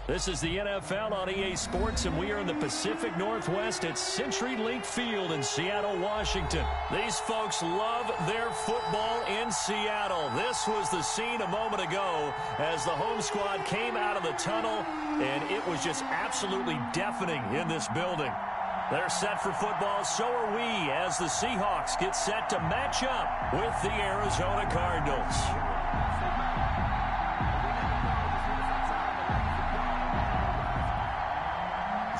This is the NFL on EA Sports, and we are in the Pacific Northwest at CenturyLink Field in Seattle, Washington. These folks love their football in Seattle. This was the scene a moment ago as the home squad came out of the tunnel, and it was just absolutely deafening in this building. They're set for football, so are we, as the Seahawks get set to match up with the Arizona Cardinals.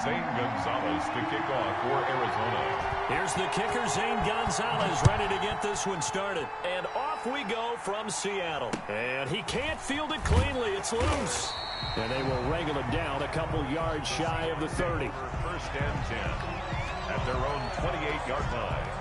Zane Gonzalez to kick off for Arizona. Here's the kicker, Zane Gonzalez, ready to get this one started. And off we go from Seattle. And he can't field it cleanly. It's loose. And they will wrangle it down a couple yards shy of the 30. First and 10 at their own 28-yard line.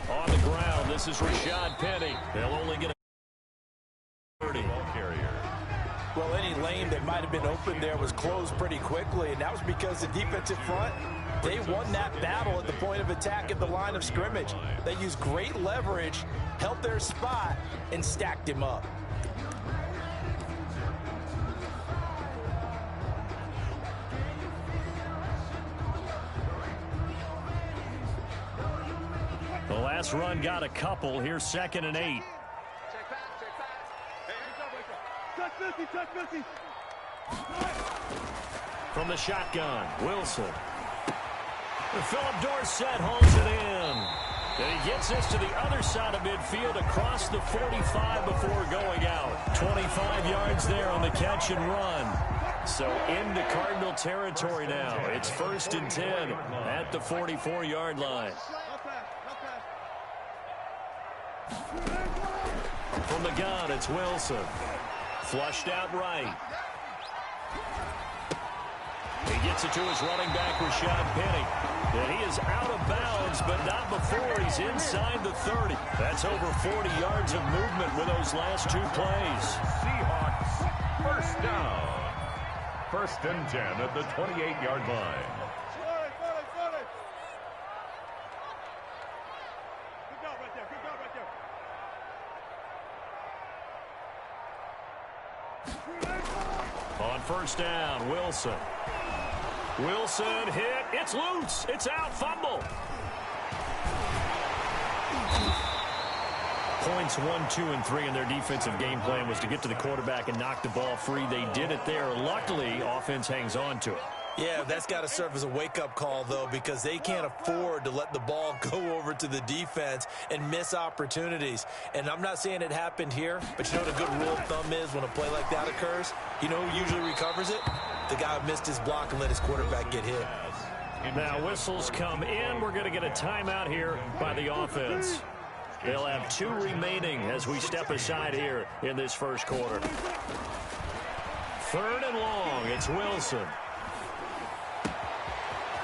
On the ground, this is Rashad Penny. They'll only get a 30. Ball carrier. Well, any lane that might have been open there was closed pretty quickly, and that was because the defensive front, they won that battle at the point of attack at the line of scrimmage. They used great leverage, held their spot, and stacked him up. The last run got a couple. Here's 2nd and 8. From the shotgun, Wilson. Philip Dorsett holds it in. And he gets this to the other side of midfield across the 45 before going out. 25 yards there on the catch and run. So into Cardinal territory now. It's 1st and 10 at the 44-yard line. From the gun, it's Wilson. Flushed out right. He gets it to his running back, Rashad Penny. And he is out of bounds, but not before he's inside the 30. That's over 40 yards of movement with those last two plays. Seahawks, first down. 1st and 10 at the 28-yard line. On 1st down, Wilson. Wilson hit. It's loose. It's out. Fumble. Points 1, 2, and 3 in their defensive game plan was to get to the quarterback and knock the ball free. They did it there. Luckily, offense hangs on to it. Yeah, that's got to serve as a wake-up call, though, because they can't afford to let the ball go over to the defense and miss opportunities. And I'm not saying it happened here, but you know what a good rule of thumb is when a play like that occurs? You know who usually recovers it? The guy who missed his block and let his quarterback get hit. Now whistles come in. We're going to get a timeout here by the offense. They'll have 2 remaining as we step aside here in this first quarter. 3rd and long. It's Wilson.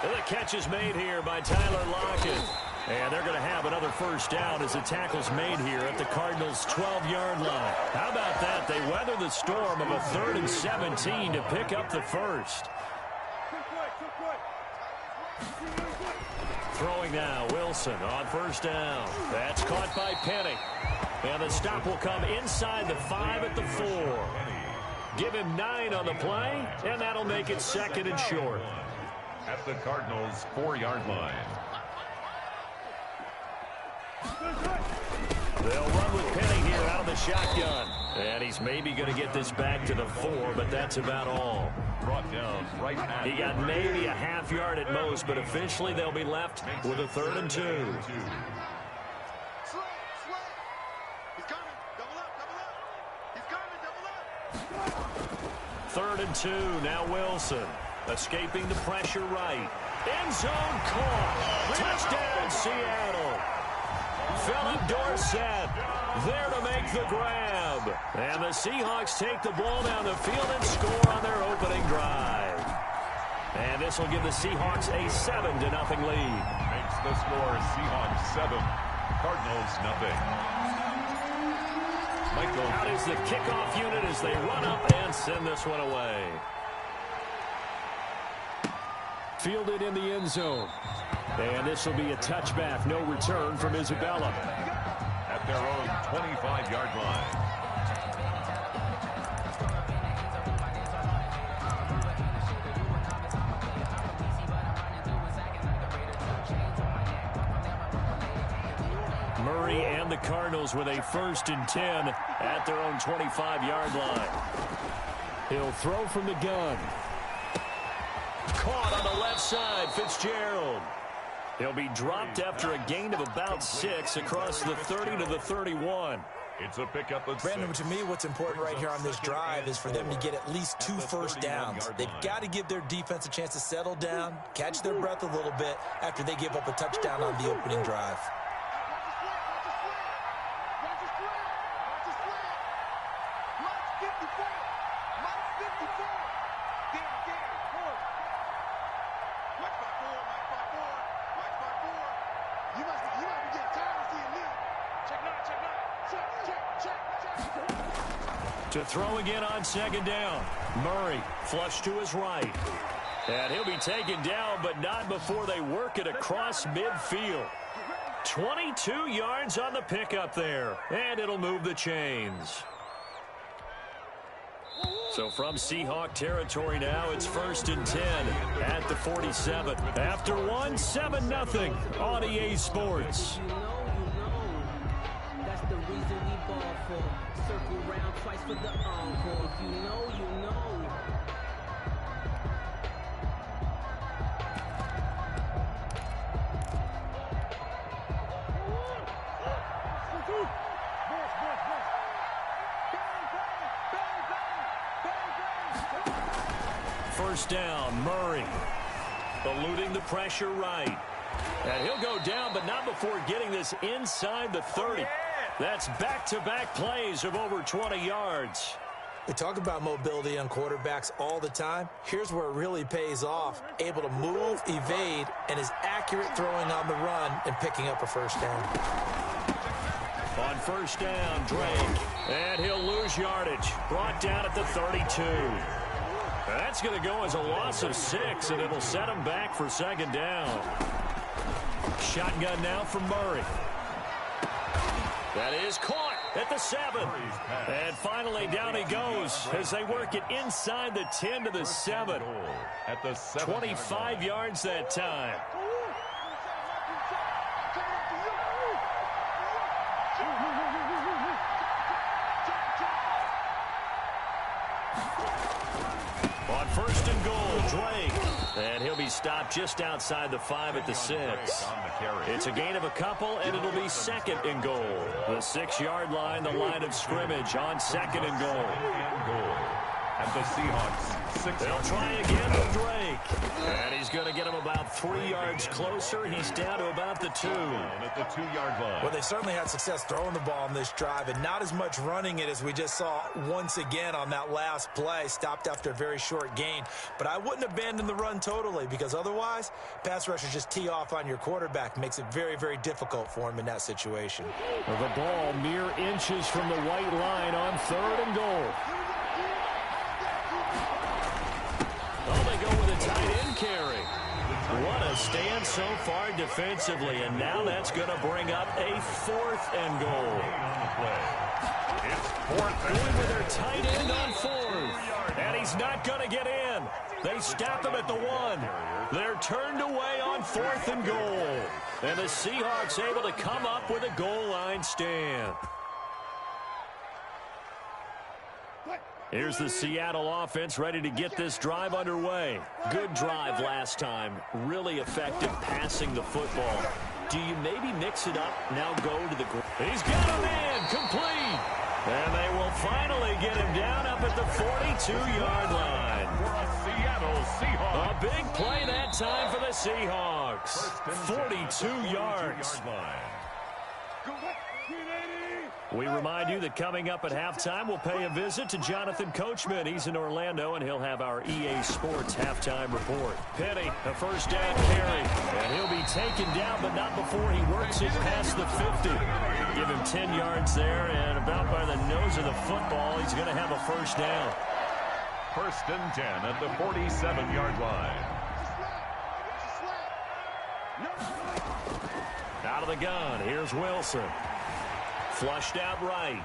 The catch is made here by Tyler Lockett. And they're going to have another first down as the tackle's made here at the Cardinals' 12-yard line. How about that? They weather the storm of a 3rd and 17 to pick up the first. Throwing now, Wilson on 1st down. That's caught by Penny. And the stop will come inside the 5 at the 4. Give him 9 on the play, and that'll make it 2nd and short. At the Cardinals' 4-yard line. They'll run with Penny here out of the shotgun. And he's maybe going to get this back to the 4, but that's about all. Brought down right at He got maybe a half yard at most, but officially they'll be left with a 3rd and 2. Third and 2, now Wilson. Escaping the pressure right. End zone caught. Touchdown, Seattle. Philip Dorsett there to make the grab. And the Seahawks take the ball down the field and score on their opening drive. And this will give the Seahawks a 7-0 lead. Makes the score Seahawks 7, Cardinals 0. Michael out is the kickoff unit as they run up and send this one away. Fielded in the end zone. And this will be a touchback. No return from Isabella. At their own 25-yard line. Murray and the Cardinals with a 1st and 10 at their own 25-yard line. He'll throw from the gun. Caught on the left side, Fitzgerald. He'll be dropped after a gain of about 6 across the 30 to the 31. It's a pickup of Brandon, to me, what's important right here on this drive is for them to get at least 2 first downs. They've got to give their defense a chance to settle down, catch their breath a little bit after they give up a touchdown on the opening drive. To throw again on 2nd down. Murray flush to his right. And he'll be taken down, but not before they work it across midfield. 22 yards on the pickup there. And it'll move the chains. So from Seahawk territory now, it's 1st and 10 at the 47. After one, 7-0 on EA Sports. That's the reason we ball for. Circle round twice for the encore. If you know, you know. First down, Murray. Eluding the pressure right. And he'll go down, but not before getting this inside the 30. That's back-to-back plays of over 20 yards. We talk about mobility on quarterbacks all the time. Here's where it really pays off. Able to move, evade, and is accurate throwing on the run and picking up a first down. On first down, Drake. And he'll lose yardage. Brought down at the 32. That's going to go as a loss of 6, and it'll set him back for 2nd down. Shotgun now from Murray. That is caught at the 7. And finally down he goes as they work it inside the 10 to the 7. At the 25 yards that time. On 1st and goal, Drake. And he'll be stopped just outside the 5 at the 6. It's a gain of a couple, and it'll be 2nd and goal. The 6-yard line, the line of scrimmage on 2nd and goal. At the Seahawks, 6. They'll try again with Drake. And he's going to get him about 3 yards closer. He's down to about the 2. At the 2-yard line. Well, they certainly had success throwing the ball on this drive, and not as much running it as we just saw once again on that last play. Stopped after a very short gain. But I wouldn't abandon the run totally, because otherwise, pass rushers just tee off on your quarterback. Makes it very, very difficult for him in that situation. Well, the ball mere inches from the white line on 3rd and goal. Oh, they go with a tight end carry. What a stand so far defensively, and now that's going to bring up a 4th and goal. It's 4th and Going with their tight end on 4th, and he's not going to get in. They stop him at the 1. They're turned away on 4th and goal, and the Seahawks able to come up with a goal line stand. Here's the Seattle offense ready to get this drive underway. Good drive last time. Really effective passing the football. Do you maybe mix it up, now go to the ground? He's got him in, complete. And they will finally get him down up at the 42-yard line. for a Seattle Seahawks. A big play that time for the Seahawks. 42 yards. We remind you that coming up at halftime, we'll pay a visit to Jonathan Coachman. He's in Orlando, and he'll have our EA Sports halftime report. Penny, a first down carry, and he'll be taken down, but not before he works it past the 50. Give him 10 yards there, and about by the nose of the football, he's going to have a first down. First and 10 at the 47-yard line. Out of the gun, here's Wilson. Flushed out right.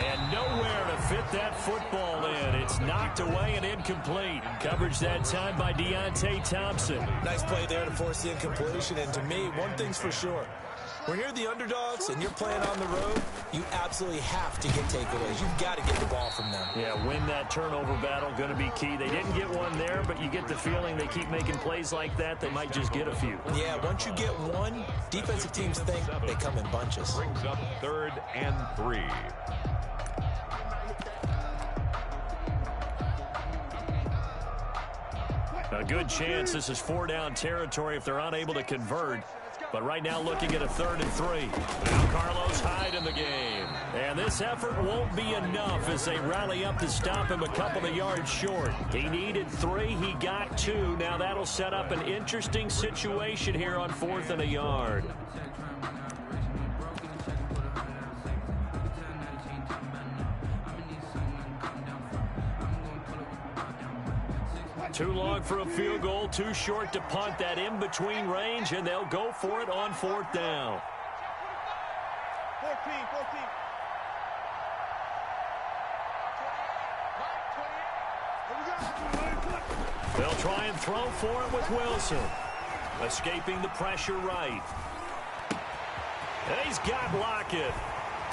And nowhere to fit that football in. It's knocked away and incomplete. Coverage that time by Deontay Thompson. Nice play there to force the incompletion. And to me, one thing's for sure. When you're the underdogs and you're playing on the road, you absolutely have to get takeaways. You've got to get the ball from them. Yeah, win that turnover battle, going to be key. They didn't get one there, but you get the feeling they keep making plays like that, they might just get a few. Yeah, once you get one, defensive teams think they come in bunches. Brings up 3rd and 3. A good chance this is 4-down territory if they're unable to convert. But right now looking at a 3rd and 3. Now Carlos Hyde in the game. And this effort won't be enough as they rally up to stop him a couple of yards short. He needed 3. He got 2. Now that'll set up an interesting situation here on 4th and a yard. Too long for a field goal, too short to punt. That in-between range, and they'll go for it on 4th down. 14. They'll try and throw for it with Wilson. Escaping the pressure right. And he's got Lockett.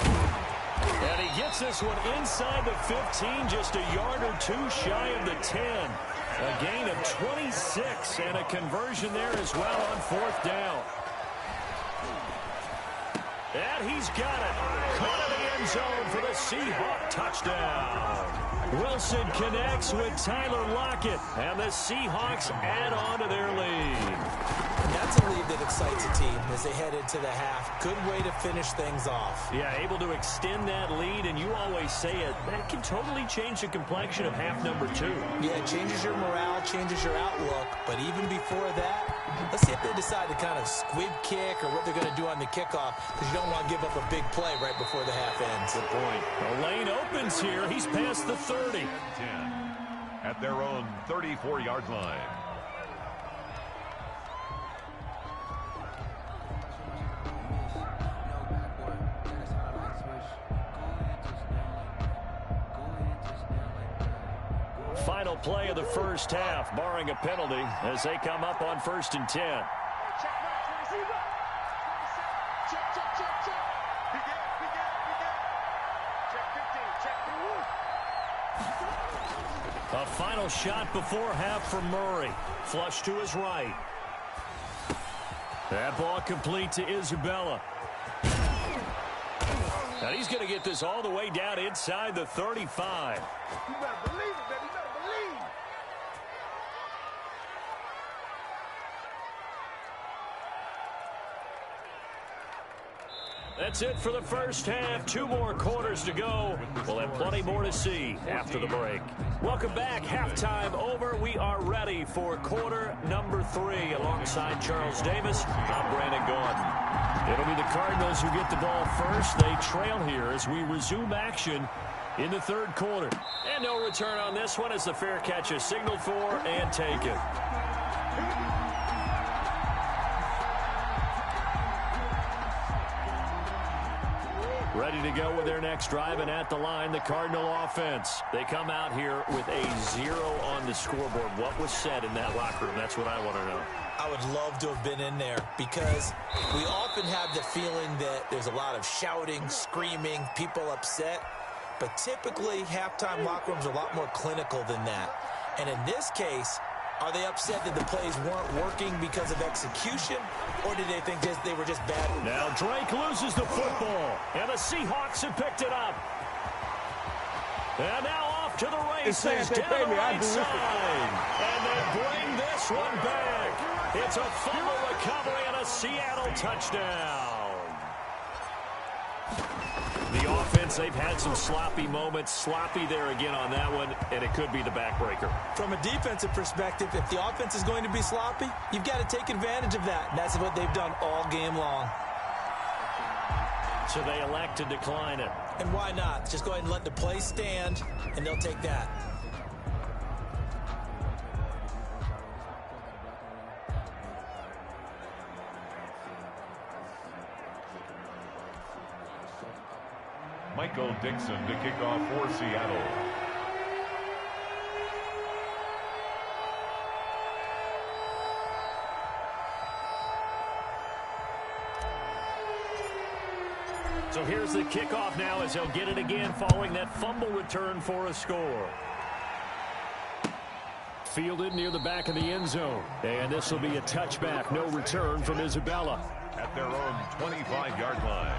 And he gets this one inside the 15, just a yard or 2 shy of the 10. A gain of 26 and a conversion there as well on 4th down. And he's got it. Caught in the end zone for the Seahawk touchdown. Wilson connects with Tyler Lockett, and the Seahawks add on to their lead. And that's a lead that excites a team as they head into the half. Good way to finish things off. Yeah, able to extend that lead, and you always say it, that can totally change the complexion of half number 2. Yeah, it changes your morale, changes your outlook. But even before that, let's see if they decide to kind of squib kick or what they're going to do on the kickoff, because you don't want to give up a big play right before the half ends. Good point. The lane opens here. He's past the 30. 10 at their own 34-yard line. Final play of the first half, barring a penalty, as they come up on 1st and 10. A final shot before half from Murray. Flush to his right. That ball complete to Isabella. And he's going to get this all the way down inside the 35. You better believe it, baby. You better believe. That's it for the first half. 2 more quarters to go. We'll have plenty more to see after the break. Welcome back. Halftime over. We are ready for quarter number 3. Alongside Charles Davis, I'm Brandon Gaudin. It'll be the Cardinals who get the ball first. They trail here as we resume action in the 3rd quarter. And no return on this one as the fair catch is signaled for and taken. Ready to go with their next drive, and at the line, the Cardinal offense. They come out here with a 0 on the scoreboard. What was said in that locker room? That's what I want to know. I would love to have been in there because we often have the feeling that there's a lot of shouting, screaming, people upset. But typically, halftime locker rooms are a lot more clinical than that. And in this case, are they upset that the plays weren't working because of execution, or did they think they were just bad? Now Drake loses the football, and the Seahawks have picked it up. And now off to the races down the right side. And they bring this one back. It's a fumble recovery and a Seattle touchdown. The offense, they've had some sloppy moments. Sloppy there again on that one, and it could be the backbreaker. From a defensive perspective, if the offense is going to be sloppy, you've got to take advantage of that. And that's what they've done all game long. So they elect to decline it. And why not? Just go ahead and let the play stand, and they'll take that. Michael Dixon to kick off for Seattle. So here's the kickoff now as they'll get it again following that fumble return for a score. Fielded near the back of the end zone. And this will be a touchback. No return from Isabella. At their own 25-yard line.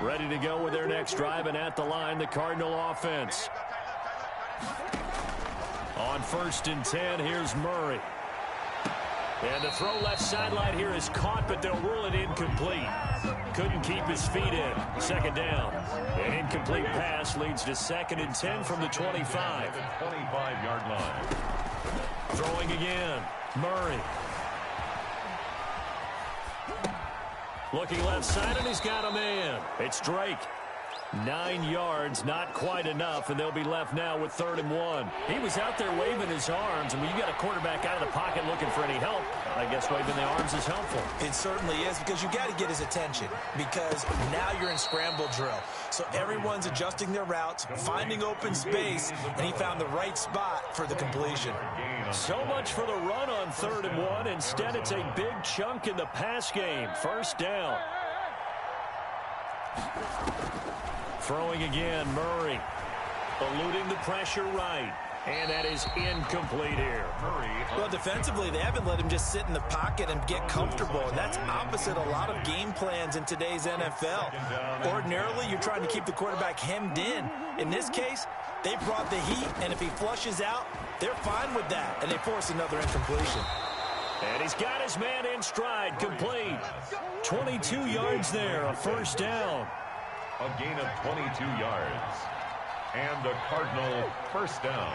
Ready to go with their next drive, and at the line, the Cardinal offense. On 1st and 10, here's Murray. And the throw left sideline here is caught, but they'll rule it incomplete. Couldn't keep his feet in. 2nd down. An incomplete pass leads to 2nd and 10 from the 25. 25-yard line. Throwing again. Murray. Looking left side, and he's got a man. It's Drake. 9 yards, not quite enough, and they'll be left now with 3rd and 1. He was out there waving his arms, and when you got a quarterback out of the pocket looking for any help, I guess waving the arms is helpful. It certainly is, because you got to get his attention, because now you're in scramble drill. So everyone's adjusting their routes, finding open space, and he found the right spot for the completion. So much for the run on 3rd and 1. Instead, it's a big chunk in the pass game. 1st down. Throwing again, Murray. Eluding the pressure right. And that is incomplete here. Murray. Well, defensively, they haven't let him just sit in the pocket and get comfortable. And that's opposite a lot of game plans in today's NFL. Ordinarily, you're trying to keep the quarterback hemmed in. In this case, they brought the heat, and if he flushes out, they're fine with that. And they force another incompletion. And he's got his man in stride, complete. 22 yards there, a 1st down. A gain of 22 yards. And the Cardinal 1st down.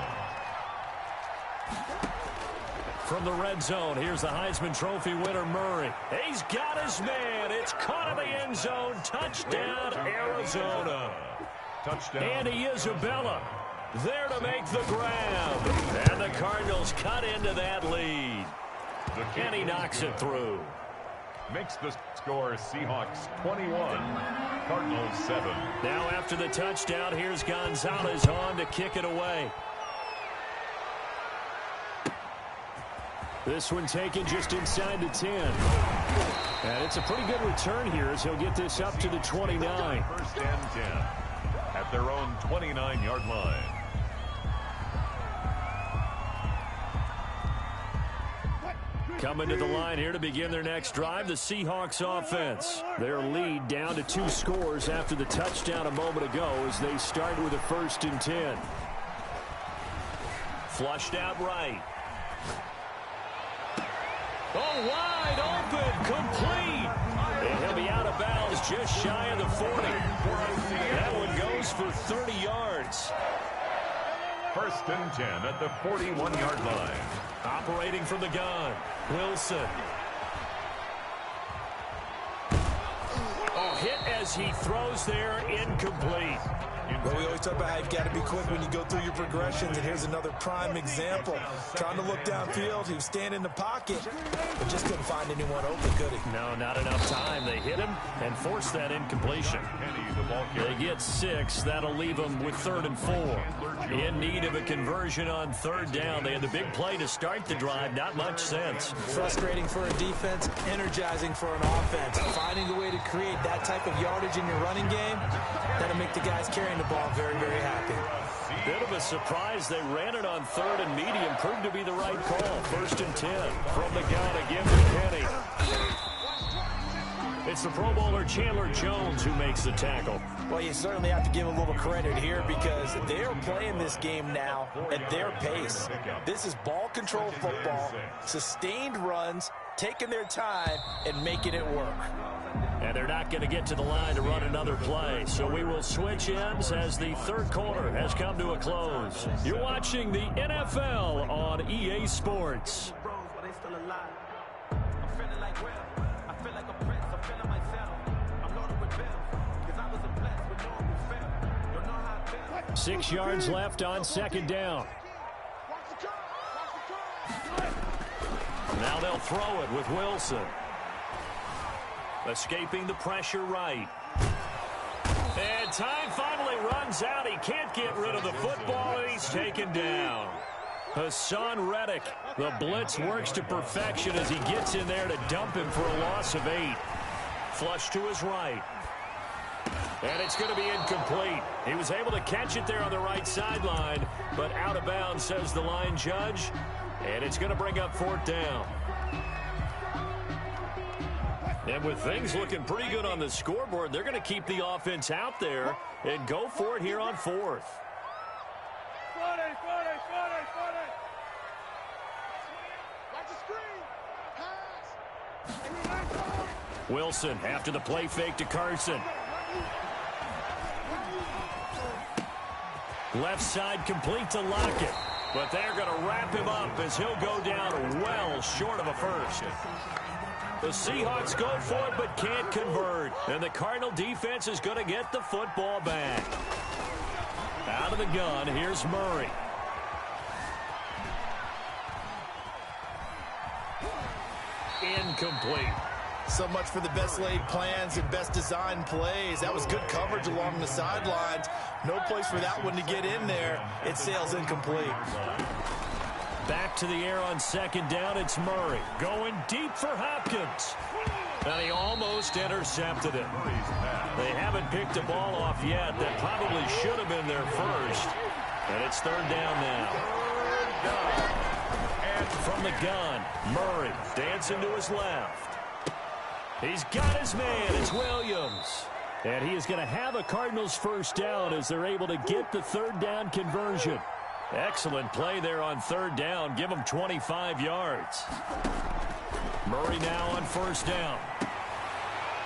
From the red zone, here's the Heisman Trophy winner, Murray. He's got his man. It's caught in the end zone. Touchdown, Arizona. Touchdown. Andy Isabella there to make the grab. And the Cardinals cut into that lead. And he knocks it through. Makes the score Seahawks 21, Cardinals 7. Now after the touchdown, here's Gonzalez on to kick it away. This one taken just inside the 10. And it's a pretty good return here as he'll get this up to the 29. 1st and 10 at their own 29-yard line. Coming to the line here to begin their next drive, the Seahawks offense. Their lead down to 2 scores after the touchdown a moment ago as they start with a 1st and 10. Flushed out right. Oh, wide open, complete. And he'll be out of bounds just shy of the 40. That one goes for 30 yards. 1st and 10 at the 41-yard line. Operating from the gun, Wilson. Oh, hit as he throws there, incomplete. Well, we always talk about how you've got to be quick when you go through your progressions, and here's another prime example. Trying to look downfield, he was standing in the pocket, but just couldn't find anyone open, could he? No, not enough time. They hit him and forced that incompletion. They get 6. That'll leave them with 3rd and 4. In need of a conversion on 3rd down. They had the big play to start the drive. Not much sense. Frustrating for a defense, energizing for an offense. Finding a way to create that type of yardage in your running game, that'll make the guys carrying the ball very, very happy. Bit of a surprise. They ran it on 3rd and medium. Proved to be the right call. 1st and 10. From the gun again to Kenny. It's the Pro Bowler Chandler Jones who makes the tackle. Well, you certainly have to give a little credit here because they're playing this game now at their pace. This is ball control football, sustained runs, taking their time, and making it work. And they're not going to get to the line to run another play. So we will switch ends as the third quarter has come to a close. You're watching the NFL on EA Sports. I'm feeling like real. I feel like a prince. I'm feeling myself. I'm loaded with bills. Cause I was a blessed with no one feel. Don't know how I feel. 6 yards left on second down. Now they'll throw it with Wilson. Escaping the pressure right. And time finally runs out. He can't get rid of the football, and he's taken down. Hassan Reddick, the blitz works to perfection as he gets in there to dump him for a loss of 8. Flush to his right. And it's going to be incomplete. He was able to catch it there on the right sideline, but out of bounds, says the line judge. And it's going to bring up fourth down. And with things looking pretty good on the scoreboard, they're going to keep the offense out there and go for it here on fourth. Wilson after the play fake to Carson. Left side complete to Lockett. But they're going to wrap him up as he'll go down well short of a first. The Seahawks go for it but can't convert. And the Cardinal defense is going to get the football back. Out of the gun, here's Murray. Incomplete. So much for the best laid plans and best designed plays. That was good coverage along the sidelines. No place for that one to get in there. It sails incomplete. Back to the air on second down. It's Murray going deep for Hopkins. And he almost intercepted it. They haven't picked a ball off yet. That probably should have been their first. And it's third down now. And from the gun, Murray dancing to his left. He's got his man. It's Williams. And he is going to have a Cardinals first down as they're able to get the third down conversion. Excellent play there on third down. Give him 25 yards. Murray now on first down.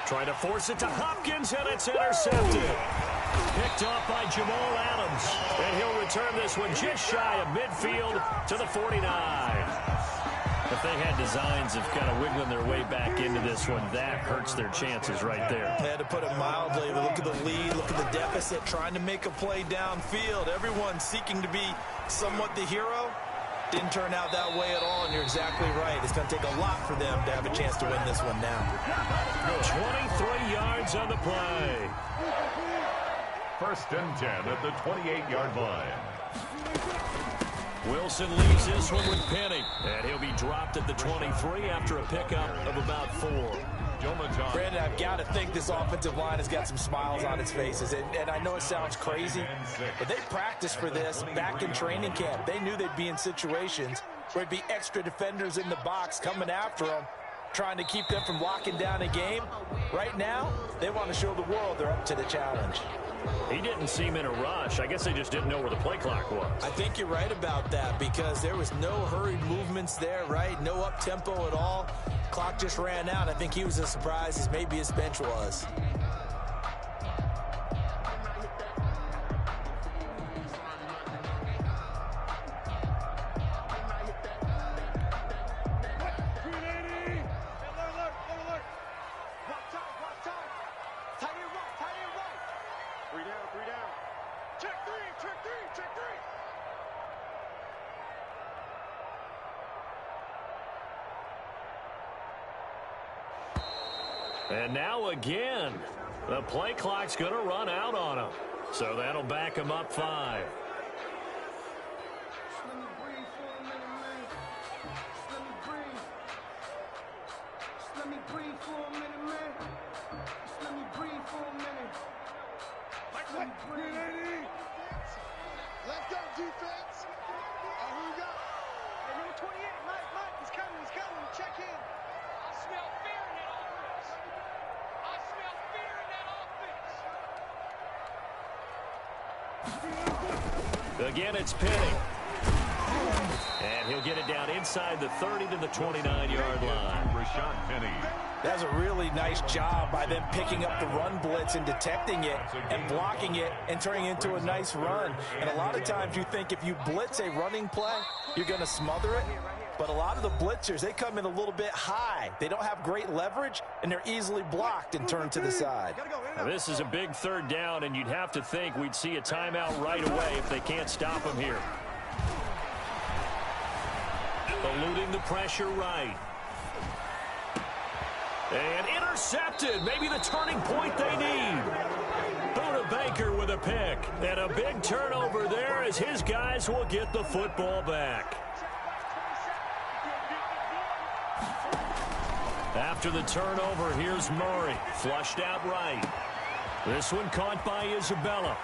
Trying to force it to Hopkins, and it's intercepted. Picked off by Jamal Adams. And he'll return this one just shy of midfield to the 49. If they had designs of kind of wiggling their way back into this one, that hurts their chances right there. They had to put it mildly. Look at the lead, look at the deficit, trying to make a play downfield. Everyone seeking to be somewhat the hero. Didn't turn out that way at all, and you're exactly right. It's going to take a lot for them to have a chance to win this one now. 23 yards on the play. First and 10 at the 28-yard line. Wilson leaves this one with Penny, and he'll be dropped at the 23 after a pickup of about 4. Brandon, I've got to think this offensive line has got some smiles on its faces, and I know it sounds crazy, but they practiced for this back in training camp. They knew they'd be in situations where there'd be extra defenders in the box coming after them, trying to keep them from locking down a game. Right now, they want to show the world they're up to the challenge. He didn't seem in a rush. I guess they just didn't know where the play clock was. I think you're right about that because there was no hurried movements there, right? No up-tempo at all. Clock just ran out. I think he was as surprised as maybe his bench was. And now again, the play clock's going to run out on him. So that'll back him up 5. Let's go, defense. Who we got? Hey, number 28, Mike, he's coming. Check in. I smell fear in that offense. I Again, it's Penny. And he'll get it down inside the 30 to the 29-yard line. Rashad Penny. That's a really nice job by them picking up the run blitz and detecting it and blocking it and turning it into a nice run. And a lot of times you think if you blitz a running play, you're going to smother it. But a lot of the blitzers, they come in a little bit high. They don't have great leverage, and they're easily blocked and turned to the side. Now, this is a big third down, and you'd have to think we'd see a timeout right away if they can't stop him here. Eluding the pressure right. And intercepted. Maybe the turning point they need. Buda Baker with a pick. And a big turnover there as his guys will get the football back. After the turnover, here's Murray. Flushed out right. This one caught by Isabella.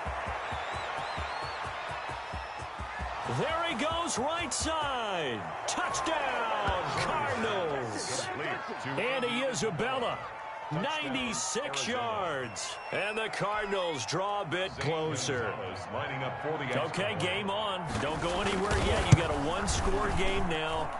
There he goes, right side. Touchdown, Cardinals. Andy Isabella, 96 yards. And the Cardinals draw a bit closer. Okay, game on. Don't go anywhere yet. You got a one-score game now.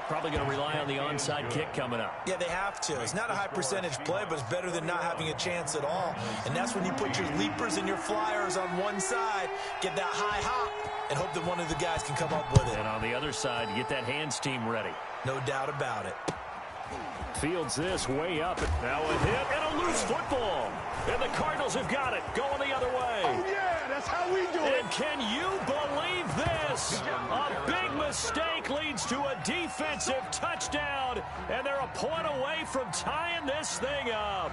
Probably going to rely on the onside kick coming up. Yeah, they have to. It's not a high percentage play, but it's better than not having a chance at all. And that's when you put your leapers and your flyers on one side, get that high hop, and hope that one of the guys can come up with it. And on the other side, get that hands team ready. No doubt about it. Fields this way up. Now a hit and a loose football. And the Cardinals have got it. Going the other way. Oh, yeah, that's how we do it. And can you believe this? A big mistake leads to a defensive touchdown. And they're a point away from tying this thing up.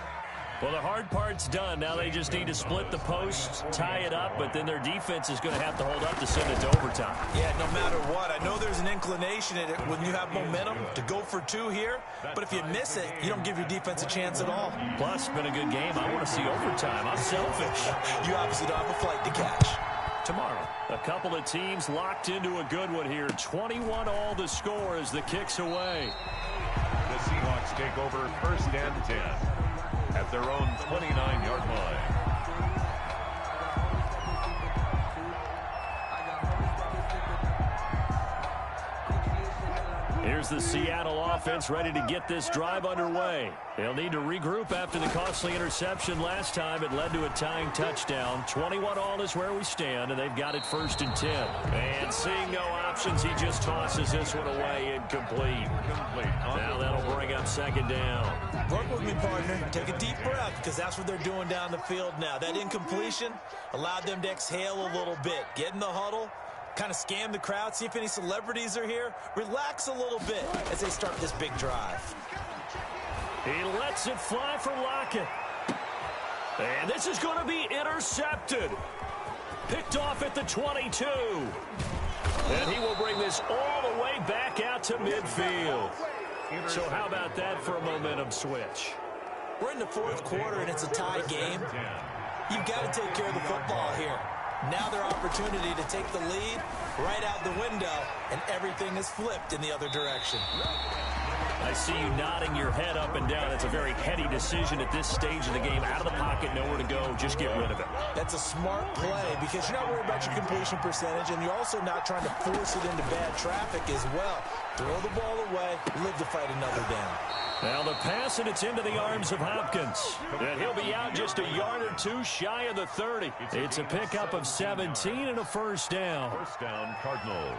Well, the hard part's done. Now they just need to split the post, tie it up, but then their defense is going to have to hold up to send it to overtime. Yeah, no matter what. I know there's an inclination in it when you have momentum to go for two here, but if you miss it, you don't give your defense a chance at all. Plus, it's been a good game. I want to see overtime. I'm selfish. You obviously don't have a flight to catch. Tomorrow, a couple of teams locked into a good one here. 21 all the score as the kick's away. The Seahawks take over 1st and 10 at their own 29-yard line. Here's the Seattle offense ready to get this drive underway. They'll need to regroup after the costly interception last time. It led to a tying touchdown. 21 all is where we stand, and they've got it 1st and 10. And seeing no options, he just tosses this one away incomplete. Now that'll bring up 2nd down. Work with me, partner. Take a deep breath, because that's what they're doing down the field now. That incompletion allowed them to exhale a little bit. Get in the huddle. Kind of scam the crowd, see if any celebrities are here. Relax a little bit as they start this big drive. He lets it fly for Lockett. And this is going to be intercepted. Picked off at the 22. And he will bring this all the way back out to midfield. So how about that for a momentum switch? We're in the 4th quarter, and it's a tie game. You've got to take care of the football here. Now their opportunity to take the lead right out the window, and everything is flipped in the other direction. I see you nodding your head up and down. It's a very heady decision at this stage of the game. Out of the pocket, nowhere to go. Just get rid of it. That's a smart play because you're not worried about your completion percentage, and you're also not trying to force it into bad traffic as well. Throw the ball away, live to fight another down. Now the pass, and it's into the arms of Hopkins. And he'll be out just a yard or two shy of the 30. It's a pickup of 17 and a 1st down. 1st down, Cardinals.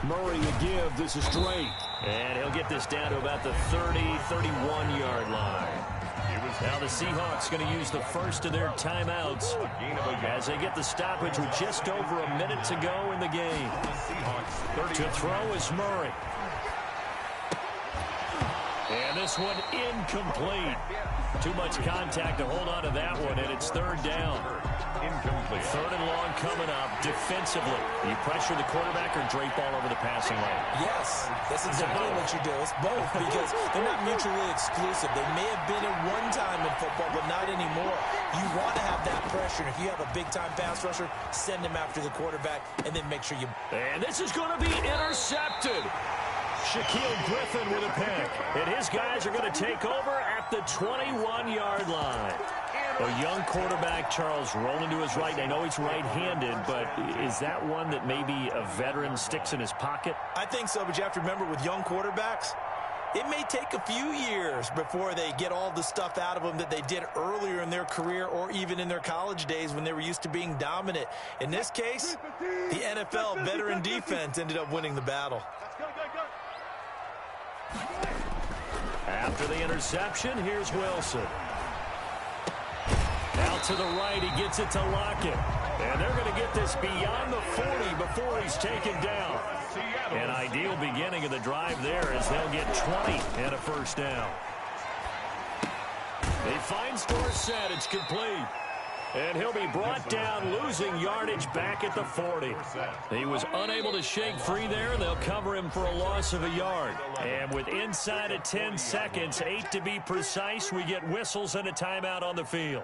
Murray to give. This is Drake. And he'll get this down to about the 30, 31-yard line. Now the Seahawks going to use the first of their timeouts as they get the stoppage with just over a minute to go in the game. To throw is Murray. And this one incomplete. Too much contact to hold on to that one, and it's 3rd down. Incomplete. 3rd and long coming up. Defensively, you pressure the quarterback or drape all over the passing lane? Yes, that's exactly what you do. It's both because they're not mutually exclusive. They may have been at one time in football, but not anymore. You want to have that pressure. And if you have a big-time pass rusher, send him after the quarterback, and then make sure you... And this is going to be intercepted. Shaquille Griffin with a pick. And his guys are going to take over at the 21-yard line. A young quarterback, Charles, rolling to his right. I know he's right-handed, but is that one that maybe a veteran sticks in his pocket? I think so, but you have to remember with young quarterbacks, it may take a few years before they get all the stuff out of them that they did earlier in their career or even in their college days when they were used to being dominant. In this case, the NFL veteran defense ended up winning the battle. After the interception, here's Wilson. Out to the right, he gets it to Lockett. And they're going to get this beyond the 40 before he's taken down. An ideal beginning of the drive there as they'll get 20 and a first down. They find Dorsett. It's complete. And he'll be brought down, losing yardage back at the 40. He was unable to shake free there. They'll cover him for a loss of a yard. And with inside of 10 seconds, 8 to be precise, we get whistles and a timeout on the field.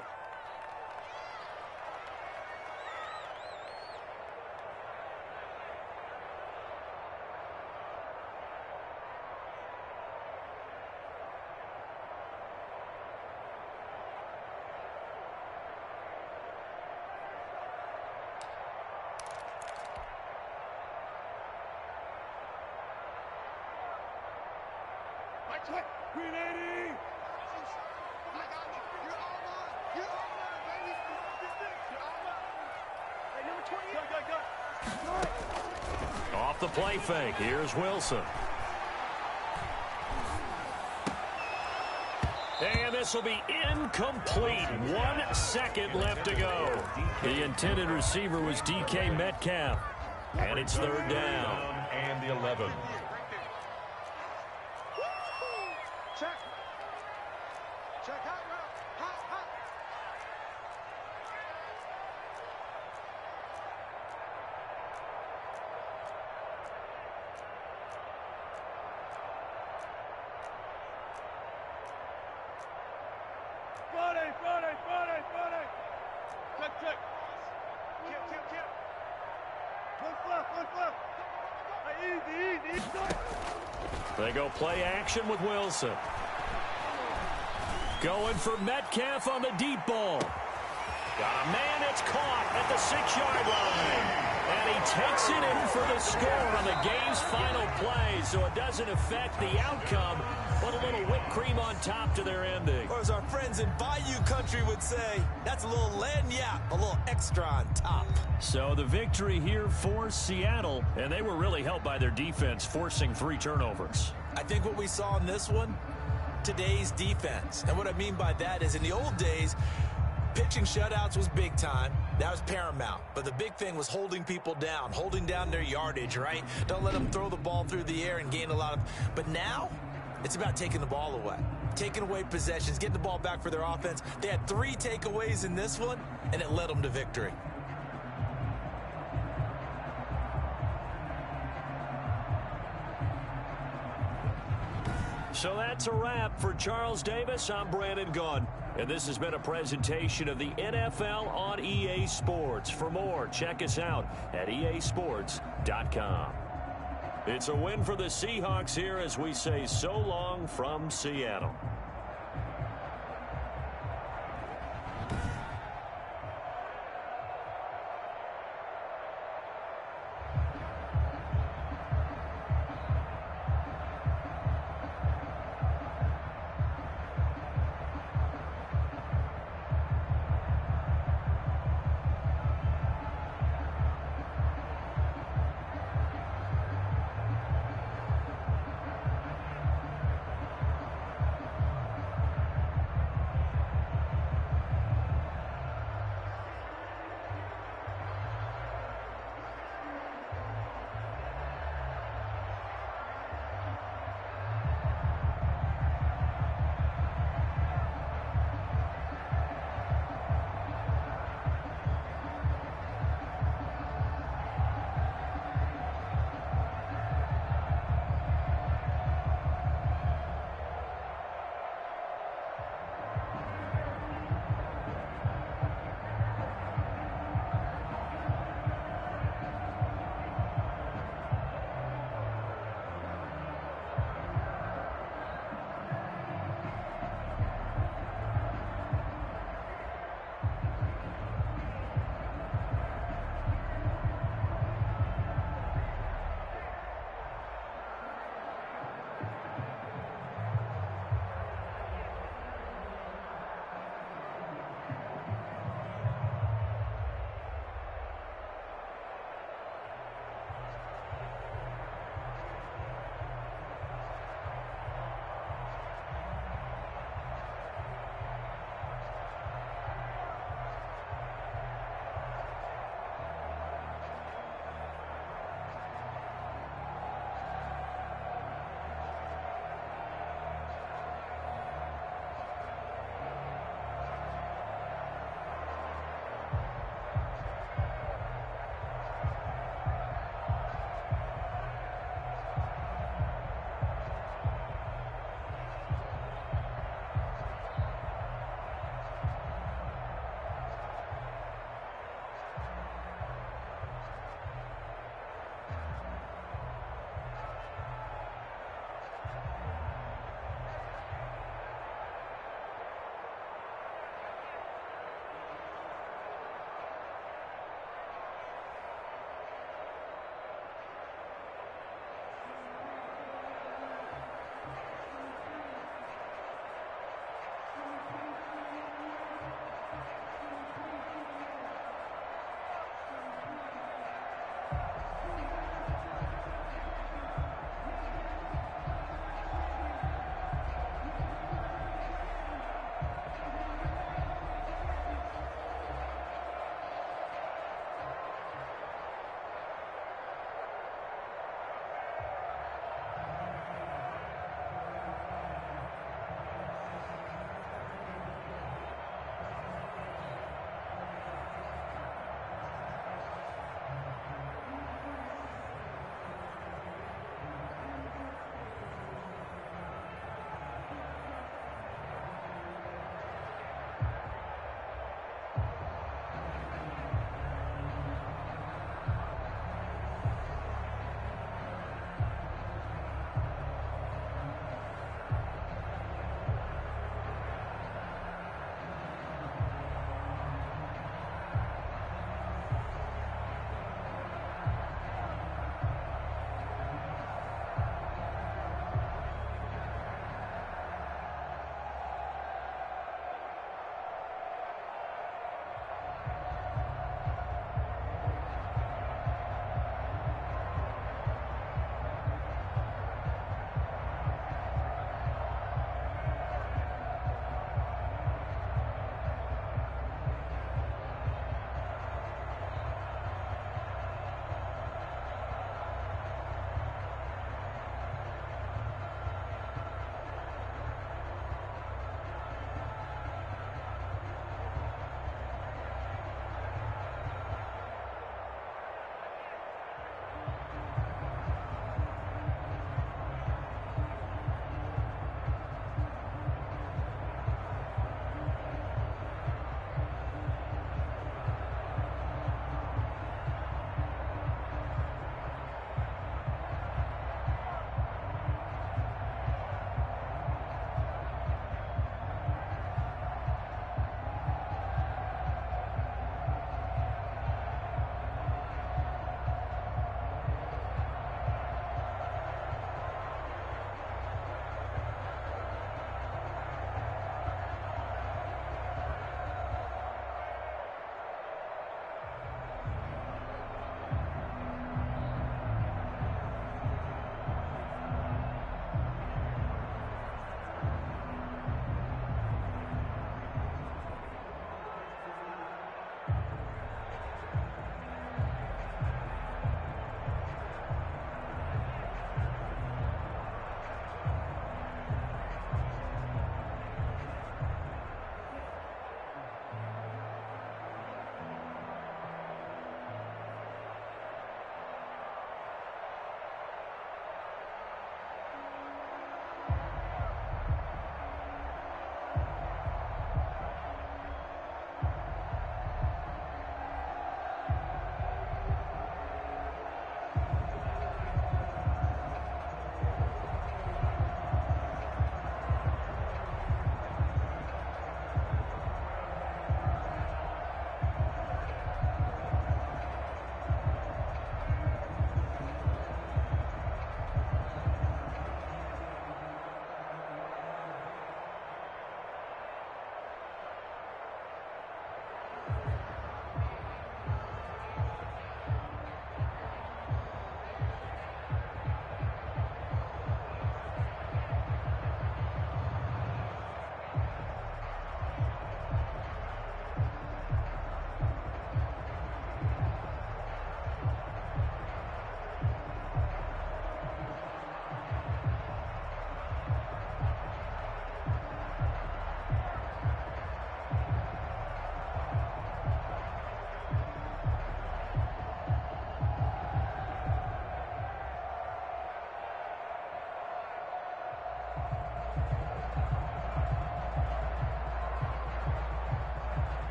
Off the play fake, here's Wilson. And this will be incomplete. 1 second left to go. The intended receiver was DK Metcalf. And it's third down. And the 11. Check. Check hot route. Hot, hot. Friday. Check. Kill. One fluff. Easy. They go play action with Wilson. Going for Metcalf on the deep ball. Got a man that's caught at the 6-yard line. And he takes it in for the score on the game's final play, so it doesn't affect the outcome, but a little whipped cream on top to their ending. Or as our friends in Bayou Country would say, that's a little lagniappe, a little extra on top. So the victory here for Seattle, and they were really helped by their defense, forcing 3 turnovers. I think what we saw in this one, today's defense. And what I mean by that is in the old days, pitching shutouts was big time. That was paramount. But the big thing was holding people down, holding down their yardage, right? Don't let them throw the ball through the air and gain a lot of... But now, it's about taking the ball away. Taking away possessions, getting the ball back for their offense. They had 3 takeaways in this one, and it led them to victory. So that's a wrap for Charles Davis. I'm Brandon Gunn. And this has been a presentation of the NFL on EA Sports. For more, check us out at easports.com. It's a win for the Seahawks here as we say so long from Seattle.